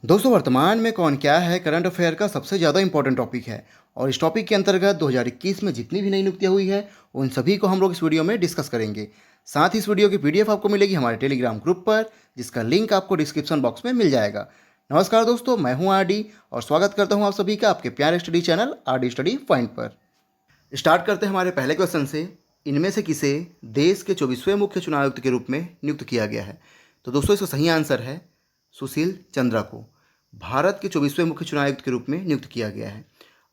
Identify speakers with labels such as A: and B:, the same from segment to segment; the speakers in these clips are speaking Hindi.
A: दोस्तों वर्तमान में कौन क्या है करंट अफेयर का सबसे ज़्यादा इंपॉर्टेंट टॉपिक है और इस टॉपिक के अंतर्गत 2021 में जितनी भी नई नियुक्तियाँ हुई है उन सभी को हम लोग इस वीडियो में डिस्कस करेंगे। साथ ही इस वीडियो की पीडीएफ आपको मिलेगी हमारे टेलीग्राम ग्रुप पर, जिसका लिंक आपको डिस्क्रिप्शन बॉक्स में मिल जाएगा। नमस्कार दोस्तों, मैं हूँ आरडी और स्वागत करता हूँ आप सभी का आपके प्यारे study channel RD study point पर। स्टार्ट करते हैं हमारे पहले क्वेश्चन से। इनमें से किसे देश के 24वें मुख्य चुनाव आयुक्त के रूप में नियुक्त किया गया है? तो दोस्तों इसका सही आंसर है सुशील चंद्रा को भारत के 24वें मुख्य चुनाव आयुक्त के रूप में नियुक्त किया गया है।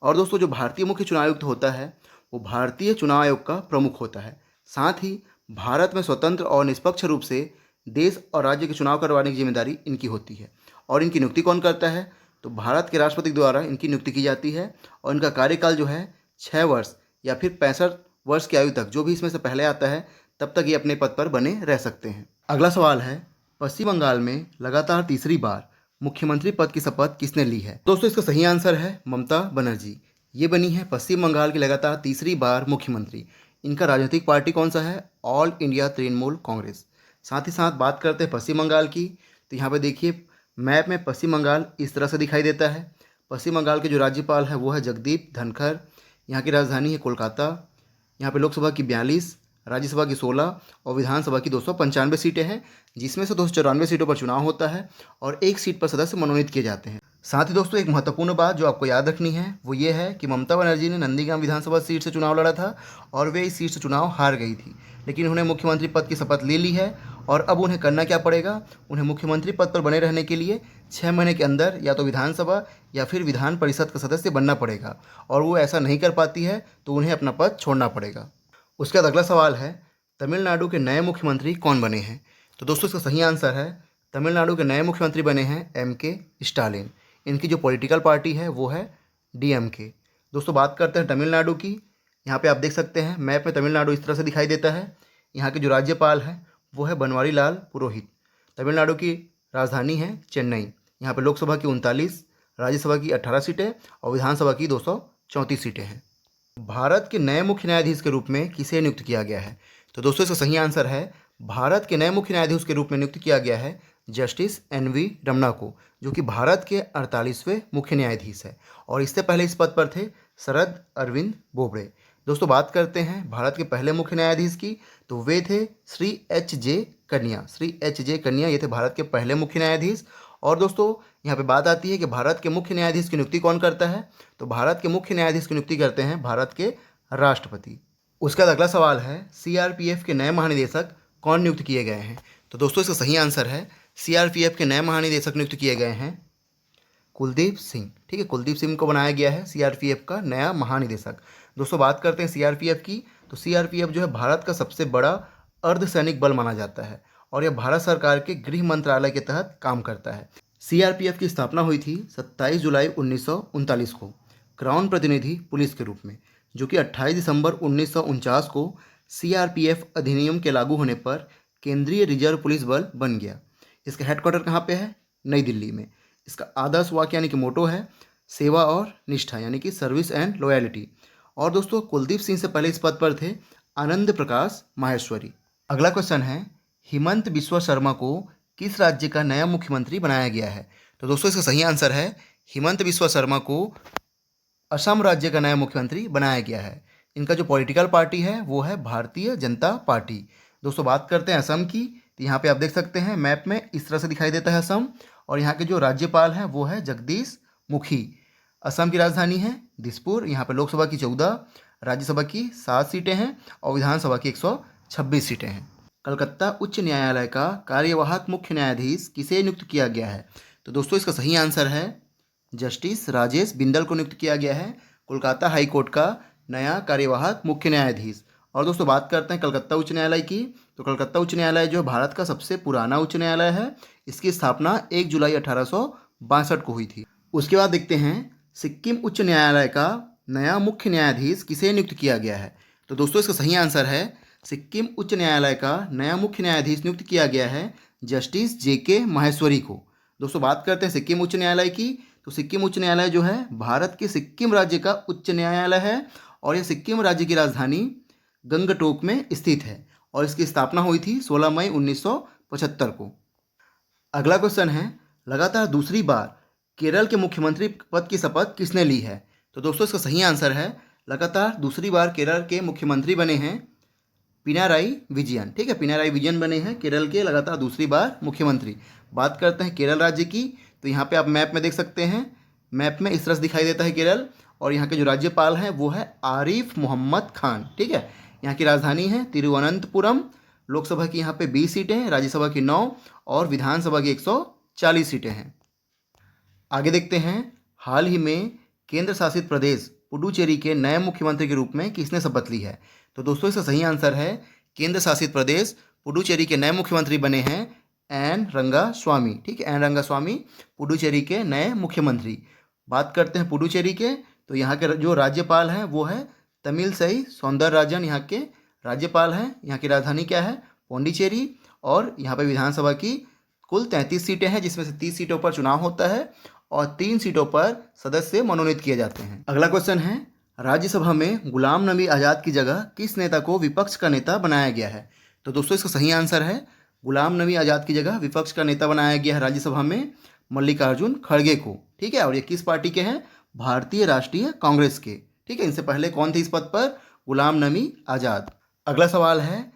A: और दोस्तों जो भारतीय मुख्य चुनाव आयुक्त होता है वो भारतीय चुनाव आयोग का प्रमुख होता है। साथ ही भारत में स्वतंत्र और निष्पक्ष रूप से देश और राज्य के चुनाव करवाने की जिम्मेदारी इनकी होती है। और इनकी नियुक्ति कौन करता है? तो भारत के राष्ट्रपति द्वारा इनकी नियुक्ति की जाती है और इनका कार्यकाल जो है 6 वर्ष या फिर 65 वर्ष की आयु तक, जो भी इसमें से पहले आता है तब तक ये अपने पद पर बने रह सकते हैं। अगला सवाल है, पश्चिम बंगाल में लगातार तीसरी बार मुख्यमंत्री पद की शपथ किसने ली है? दोस्तों इसका सही आंसर है ममता बनर्जी। ये बनी है पश्चिम बंगाल की लगातार तीसरी बार मुख्यमंत्री। इनका राजनीतिक पार्टी कौन सा है? All India Trinamool Congress. साथ ही साथ बात करते हैं पश्चिम बंगाल की, तो यहाँ पे देखिए मैप में पश्चिम बंगाल इस तरह से दिखाई देता है। पश्चिम बंगाल के जो राज्यपाल है वो है जगदीप धनखड़। यहाँ की राजधानी है कोलकाता। यहाँ पे लोकसभा की 42, राज्यसभा की 16 और विधानसभा की 295 सीटें हैं, जिसमें से 294 सीटों पर चुनाव होता है और एक सीट पर सदस्य मनोनीत किए जाते हैं। साथ ही दोस्तों एक महत्वपूर्ण बात जो आपको याद रखनी है वो ये है कि ममता बनर्जी ने नंदीग्राम विधानसभा सीट से चुनाव लड़ा था और वे इस सीट से चुनाव हार गई थी, लेकिन उन्हें मुख्यमंत्री पद की शपथ ले ली है। और अब उन्हें करना क्या पड़ेगा? उन्हें मुख्यमंत्री पद पर बने रहने के लिए 6 महीने के अंदर या तो विधानसभा या फिर विधान परिषद का सदस्य बनना पड़ेगा, और वो ऐसा नहीं कर पाती है तो उन्हें अपना पद छोड़ना पड़ेगा। उसके बाद अगला सवाल है, तमिलनाडु के नए मुख्यमंत्री कौन बने हैं? तो दोस्तों इसका सही आंसर है तमिलनाडु के नए मुख्यमंत्री बने हैं एम.के. स्टालिन। इनकी जो पॉलिटिकल पार्टी है वो है डीएमके। दोस्तों बात करते हैं तमिलनाडु की। यहाँ पे आप देख सकते हैं मैप में तमिलनाडु इस तरह से दिखाई देता है। यहाँ के जो राज्यपाल हैं वो है बनवारी लाल पुरोहित। तमिलनाडु की राजधानी है चेन्नई। यहाँ पे लोकसभा की 39, राज्यसभा की 18 सीटें और विधानसभा की 234 सीटें हैं। भारत के नए मुख्य न्यायाधीश के रूप में किसे नियुक्त किया गया है? तो दोस्तों इसका सही आंसर है भारत के नए मुख्य न्यायाधीश के रूप में नियुक्त किया गया है जस्टिस एन.वी. रमन्ना को, जो कि भारत के 48वें मुख्य न्यायाधीश है। और इससे पहले इस पद पर थे शरद अरविंद बोबड़े। दोस्तों बात करते हैं भारत के पहले मुख्य न्यायाधीश की, तो वे थे श्री एच.जे. कन्या। श्री एच.जे. कन्या ये थे भारत के पहले मुख्य न्यायाधीश। और दोस्तों यहाँ पे बात आती है कि भारत के मुख्य न्यायाधीश की नियुक्ति कौन करता है? तो भारत के मुख्य न्यायाधीश की नियुक्ति करते हैं भारत के राष्ट्रपति। उसका अगला सवाल है, सीआरपीएफ के नए महानिदेशक कौन नियुक्त किए गए हैं? तो दोस्तों इसका सही आंसर है सीआरपीएफ के नए महानिदेशक नियुक्त किए गए हैं कुलदीप सिंह। ठीक है, कुलदीप सिंह को बनाया गया है सीआरपीएफ का नया महानिदेशक। दोस्तों बात करते हैं सीआरपीएफ की, तो सीआरपीएफ जो है भारत का सबसे बड़ा अर्धसैनिक बल माना जाता है और यह भारत सरकार के गृह मंत्रालय के तहत काम करता है। सीआरपीएफ की स्थापना हुई थी 27 जुलाई 1939 को क्राउन प्रतिनिधि पुलिस के रूप में, जो कि 28 दिसंबर 1949 को सीआरपीएफ अधिनियम के लागू होने पर केंद्रीय रिजर्व पुलिस बल बन गया। इसका हेडक्वार्टर कहाँ पे है? नई दिल्ली में। इसका आदर्श वाक्य यानी कि मोटो है सेवा और निष्ठा, यानी कि सर्विस एंड लॉयल्टी। और दोस्तों कुलदीप सिंह से पहले इस पद पर थे आनंद प्रकाश माहेश्वरी। अगला क्वेश्चन है, हिमंत बिस्वा शर्मा को किस राज्य का नया मुख्यमंत्री बनाया गया है? तो दोस्तों इसका सही आंसर है हिमंत बिस्वा शर्मा को असम राज्य का नया मुख्यमंत्री बनाया गया है। इनका जो पॉलिटिकल पार्टी है वो है भारतीय जनता पार्टी। दोस्तों बात करते हैं असम की, तो यहाँ पे आप देख सकते हैं मैप में इस तरह से दिखाई देता है असम। और यहाँ के जो राज्यपाल हैं वो है जगदीश मुखी। असम की राजधानी है दिसपुर। यहाँ पे लोकसभा की 14, राज्यसभा की 7 सीटें हैं और विधानसभा की 126 सीटें हैं। कलकत्ता उच्च न्यायालय का कार्यवाहक मुख्य न्यायाधीश किसे नियुक्त किया गया है? तो दोस्तों इसका सही आंसर है जस्टिस राजेश बिंदल को नियुक्त किया गया है कोलकाता हाई कोर्ट का नया कार्यवाहक मुख्य न्यायाधीश। और दोस्तों बात करते हैं कलकत्ता उच्च न्यायालय की, तो कलकत्ता उच्च न्यायालय जो भारत का सबसे पुराना उच्च न्यायालय है। इसकी स्थापना 1 जुलाई 1862 को हुई थी। उसके बाद देखते हैं सिक्किम उच्च न्यायालय का नया मुख्य न्यायाधीश किसे नियुक्त किया गया है? तो दोस्तों इसका सही आंसर है सिक्किम उच्च न्यायालय का नया मुख्य न्यायाधीश नियुक्त किया गया है जस्टिस जे.के. माहेश्वरी को। दोस्तों बात करते हैं सिक्किम उच्च न्यायालय की, तो सिक्किम उच्च न्यायालय जो है भारत के सिक्किम राज्य का उच्च न्यायालय है और यह सिक्किम राज्य की राजधानी गंगटोक में स्थित है और इसकी स्थापना हुई थी 16 मई 1975 को। अगला क्वेश्चन है, लगातार दूसरी बार केरल के मुख्यमंत्री पद की शपथ किसने ली है? तो दोस्तों इसका सही आंसर है लगातार दूसरी बार केरल के मुख्यमंत्री बने हैं पिनाराई विजयन। ठीक है, पिनाराई विजयन बने हैं केरल के लगातार दूसरी बार मुख्यमंत्री। बात करते हैं केरल राज्य की, तो यहाँ पे आप मैप में देख सकते हैं, मैप में इस तरह से दिखाई देता है केरल। और यहाँ के जो राज्यपाल हैं वो है आरिफ मोहम्मद खान। ठीक है, यहाँ की राजधानी है तिरुवनंतपुरम। लोकसभा की यहाँ पे 20 सीटें हैं, राज्यसभा की 9 और विधानसभा की 140 सीटें हैं। आगे देखते हैं, हाल ही में केंद्र शासित प्रदेश पुडुचेरी के नए मुख्यमंत्री के रूप में किसने शपथ ली है? तो दोस्तों इसका सही आंसर है केंद्र शासित प्रदेश पुडुचेरी के नए मुख्यमंत्री बने हैं एन रंगास्वामी। ठीक है, एन रंगास्वामी पुडुचेरी के नए मुख्यमंत्री। बात करते हैं पुडुचेरी के, तो यहाँ के जो राज्यपाल हैं वो है तमिलसई सौंदरराजन, यहाँ के राज्यपाल हैं। यहाँ की राजधानी क्या है? पौंडीचेरी। और यहाँ पे विधानसभा की कुल 33 सीटें हैं, जिसमें से 30 सीटों पर चुनाव होता है और 3 सीटों पर सदस्य मनोनीत किए जाते हैं। अगला क्वेश्चन है, राज्यसभा में गुलाम नबी आज़ाद की जगह किस नेता को विपक्ष का नेता बनाया गया है? तो दोस्तों इसका सही आंसर है गुलाम नबी आज़ाद की जगह विपक्ष का नेता बनाया गया है राज्यसभा में मल्लिकार्जुन खड़गे को। ठीक है, और ये किस पार्टी के हैं? भारतीय राष्ट्रीय कांग्रेस के। ठीक है, इनसे पहले कौन थे इस पद पर? गुलाम नबी आज़ाद। अगला सवाल है,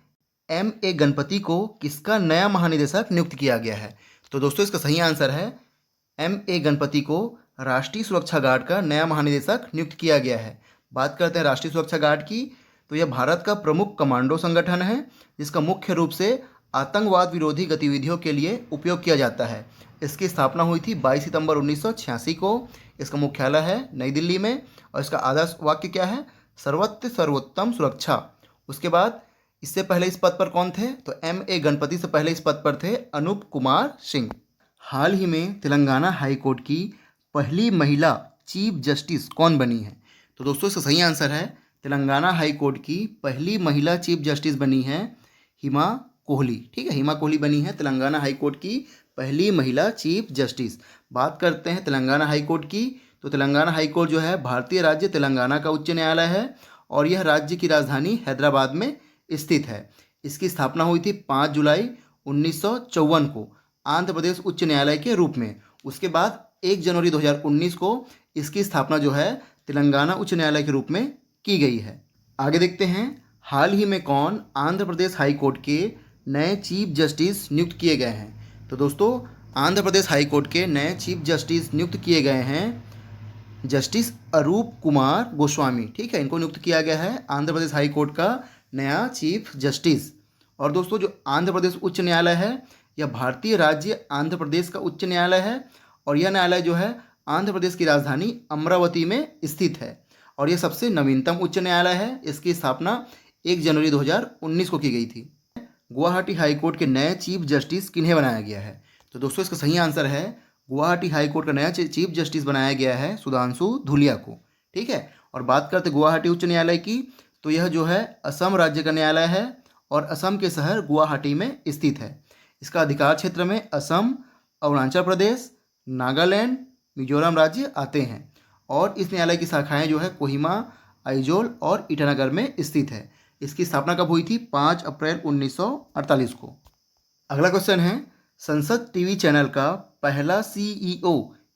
A: M.A. गणपति को किसका नया महानिदेशक नियुक्त किया गया है? तो दोस्तों इसका सही आंसर है M.A. गणपति को राष्ट्रीय सुरक्षा गार्ड का नया महानिदेशक नियुक्त किया गया है। बात करते हैं राष्ट्रीय सुरक्षा गार्ड की, तो यह भारत का प्रमुख कमांडो संगठन है जिसका मुख्य रूप से आतंकवाद विरोधी गतिविधियों के लिए उपयोग किया जाता है। इसकी स्थापना हुई थी 22 सितंबर 1986 को। इसका मुख्यालय है नई दिल्ली में और इसका आदर्श वाक्य क्या है? सर्वत्र सर्वोत्तम सुरक्षा। उसके बाद इससे पहले इस पद पर कौन थे? तो M.A. गणपति से पहले इस पद पर थे अनूप कुमार सिंह। हाल ही में तेलंगाना हाई कोर्ट की पहली महिला चीफ जस्टिस कौन बनी है? तो दोस्तों इसका सही आंसर है तेलंगाना हाई कोर्ट की पहली महिला चीफ जस्टिस बनी है हिमा कोहली। ठीक है, हिमा कोहली बनी है तेलंगाना हाई कोर्ट की पहली महिला चीफ जस्टिस। बात करते हैं तेलंगाना हाई कोर्ट की, तो तेलंगाना हाई कोर्ट जो है भारतीय राज्य तेलंगाना का उच्च न्यायालय है और यह राज्य की राजधानी हैदराबाद में स्थित है। इसकी स्थापना हुई थी 5 जुलाई 1954 को आंध्र प्रदेश उच्च न्यायालय के रूप में। उसके बाद 1 जनवरी 2019 को इसकी स्थापना जो है तेलंगाना उच्च न्यायालय के रूप में की गई है। आगे देखते हैं, हाल ही में कौन आंध्र प्रदेश हाई कोर्ट के नए चीफ जस्टिस नियुक्त किए गए हैं? तो दोस्तों आंध्र प्रदेश हाई कोर्ट के नए चीफ जस्टिस नियुक्त किए गए हैं जस्टिस अरूप कुमार गोस्वामी। ठीक है, इनको नियुक्त किया गया है आंध्र प्रदेश हाई कोर्ट का नया चीफ जस्टिस। और दोस्तों जो आंध्र प्रदेश उच्च न्यायालय है यह भारतीय राज्य आंध्र प्रदेश का उच्च न्यायालय है और यह न्यायालय जो है आंध्र प्रदेश की राजधानी अमरावती में स्थित है और यह सबसे नवीनतम उच्च न्यायालय है। इसकी स्थापना 1 जनवरी 2019 को की गई थी। गुवाहाटी हाई कोर्ट के नए चीफ जस्टिस किन्हें बनाया गया है? तो दोस्तों इसका सही आंसर है गुवाहाटी हाई कोर्ट का नया चीफ जस्टिस बनाया गया है सुधांशु धुलिया को। ठीक है, और बात करते गुवाहाटी उच्च न्यायालय की, तो यह जो है असम राज्य का न्यायालय है और असम के शहर गुवाहाटी में स्थित है। इसका अधिकार क्षेत्र में असम, अरुणाचल प्रदेश, नागालैंड, मिजोरम राज्य आते हैं और इस न्यायालय की शाखाएं जो है कोहिमा, आइजोल और ईटानगर में स्थित है। इसकी स्थापना कब हुई थी? 5 अप्रैल 1948 को। अगला क्वेश्चन है, संसद टीवी चैनल का पहला CEO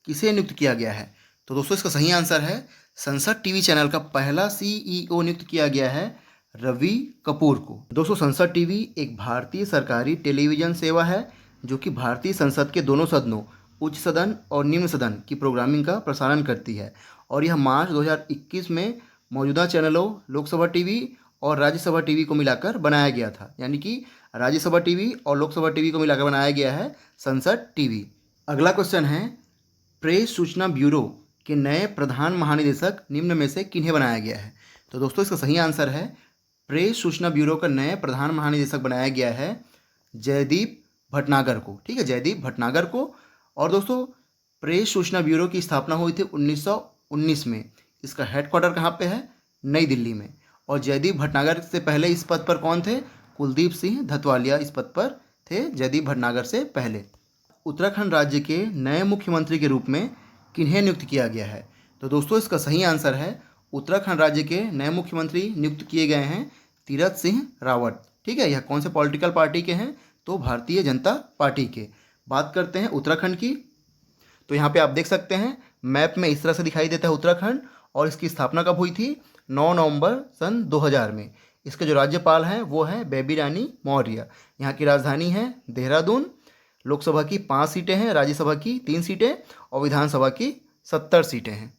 A: किसे नियुक्त किया गया है? तो दोस्तों इसका सही आंसर है संसद टीवी चैनल का पहला CEO नियुक्त किया गया है रवि कपूर को। दोस्तों संसद टीवी एक भारतीय सरकारी टेलीविज़न सेवा है जो कि भारतीय संसद के दोनों सदनों उच्च सदन और निम्न सदन की प्रोग्रामिंग का प्रसारण करती है और यह मार्च 2021 में मौजूदा चैनलों लोकसभा टीवी और राज्यसभा टीवी को मिलाकर बनाया गया था। यानी कि राज्यसभा टीवी और लोकसभा टीवी को मिलाकर बनाया गया है संसद टीवी। अगला क्वेश्चन है, प्रेस सूचना ब्यूरो के नए प्रधान महानिदेशक निम्न में से किन्हें बनाया गया है? तो दोस्तों इसका सही आंसर है प्रेस सूचना ब्यूरो का नए प्रधान महानिदेशक बनाया गया है जयदीप भटनागर को। ठीक है, जयदीप भटनागर को। और दोस्तों प्रेस सूचना ब्यूरो की स्थापना हुई थी 1919 में। इसका हेडक्वार्टर कहाँ पे है? नई दिल्ली में। और जयदीप भटनागर से पहले इस पद पर कौन थे? कुलदीप सिंह धतवालिया इस पद पर थे जयदीप भटनागर से पहले। उत्तराखंड राज्य के नए मुख्यमंत्री के रूप में किन्हें नियुक्त किया गया है? तो दोस्तों इसका सही आंसर है उत्तराखंड राज्य के नए मुख्यमंत्री नियुक्त किए गए हैं तीरथ सिंह रावत। ठीक है, यह कौन से पॉलिटिकल पार्टी के हैं? तो भारतीय जनता पार्टी के। बात करते हैं उत्तराखंड की, तो यहाँ पे आप देख सकते हैं मैप में इस तरह से दिखाई देता है उत्तराखंड, और इसकी स्थापना कब हुई थी? 9 नवंबर सन 2000 में। इसके जो राज्यपाल हैं वो हैं बेबी रानी मौर्य। यहाँ की राजधानी है देहरादून। लोकसभा की 5 सीटें हैं, राज्यसभा की 3 सीटें और विधानसभा की 70 सीटें हैं।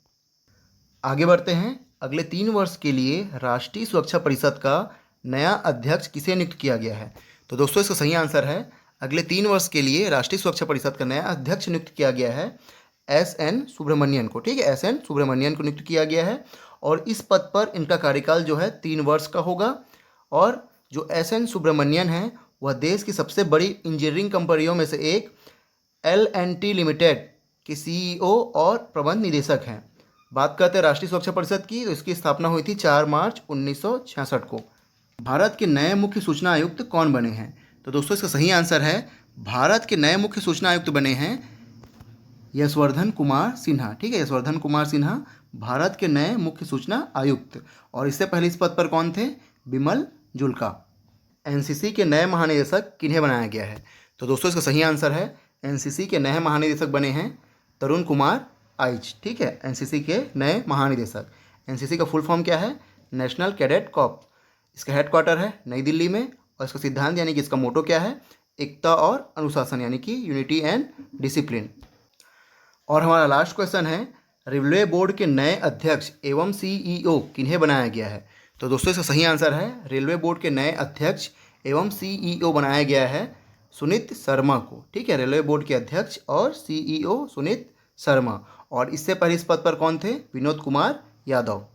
A: आगे बढ़ते हैं। अगले 3 वर्ष के लिए राष्ट्रीय सुरक्षा परिषद का नया अध्यक्ष किसे नियुक्त किया गया है? तो दोस्तों इसका सही आंसर है, अगले 3 वर्ष के लिए राष्ट्रीय सुरक्षा परिषद का नया अध्यक्ष नियुक्त किया गया है एस.एन. सुब्रमण्यन को। ठीक है, एस.एन. सुब्रमण्यन को नियुक्त किया गया है और इस पद पर इनका कार्यकाल जो है 3 वर्ष का होगा। और जो एस.एन. सुब्रमण्यन है वह देश की सबसे बड़ी इंजीनियरिंग कंपनियों में से एक L&T लिमिटेड के CEO और प्रबंध निदेशक हैं। बात करते हैं राष्ट्रीय सुरक्षा परिषद की, तो इसकी स्थापना हुई थी 4 मार्च 1966 को। भारत के नए मुख्य सूचना आयुक्त कौन बने हैं? तो दोस्तों इसका सही आंसर है, भारत के नए मुख्य सूचना आयुक्त बने हैं यशवर्धन कुमार सिन्हा। ठीक है, यशवर्धन कुमार सिन्हा भारत के नए मुख्य सूचना आयुक्त। और इससे पहले इस पद पर कौन थे? बिमल जुल्का। एनसीसी के नए महानिदेशक किन्हें बनाया गया है? तो दोस्तों इसका सही आंसर है, एनसीसी के नए महानिदेशक बने हैं तरुण कुमार आइच। ठीक है, एनसीसी के नए महानिदेशक। एनसीसी का फुल फॉर्म क्या है? National cadet corps. इसका हेडक्वार्टर है नई दिल्ली में और इसका सिद्धांत यानी कि इसका मोटो क्या है? एकता और अनुशासन, यानी कि यूनिटी एंड डिसिप्लिन। और हमारा लास्ट क्वेश्चन है, रेलवे बोर्ड के नए अध्यक्ष एवं CEO किन्हें बनाया गया है? तो दोस्तों इसका सही आंसर है, रेलवे बोर्ड के नए अध्यक्ष एवं CEO बनाया गया है सुनीत शर्मा को। ठीक है, रेलवे बोर्ड के अध्यक्ष और CEO सुनीत शर्मा। और इससे पहले इस पद पर कौन थे? विनोद कुमार यादव।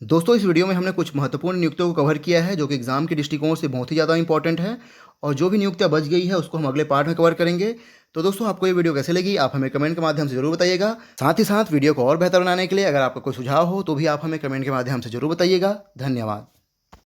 A: दोस्तों इस वीडियो में हमने कुछ महत्वपूर्ण नियुक्तियों को कवर किया है जो कि एग्जाम के दृष्टिकोण से बहुत ही ज़्यादा इंपॉर्टेंट है, और जो भी नियुक्तियाँ बच गई है उसको हम अगले पार्ट में कवर करेंगे। तो दोस्तों आपको ये वीडियो कैसे लगी आप हमें कमेंट के माध्यम से जरूर बताइएगा। साथ ही साथ वीडियो को और बेहतर बनाने के लिए अगर आपका कोई सुझाव हो तो भी आप हमें कमेंट के माध्यम से जरूर बताइएगा। धन्यवाद।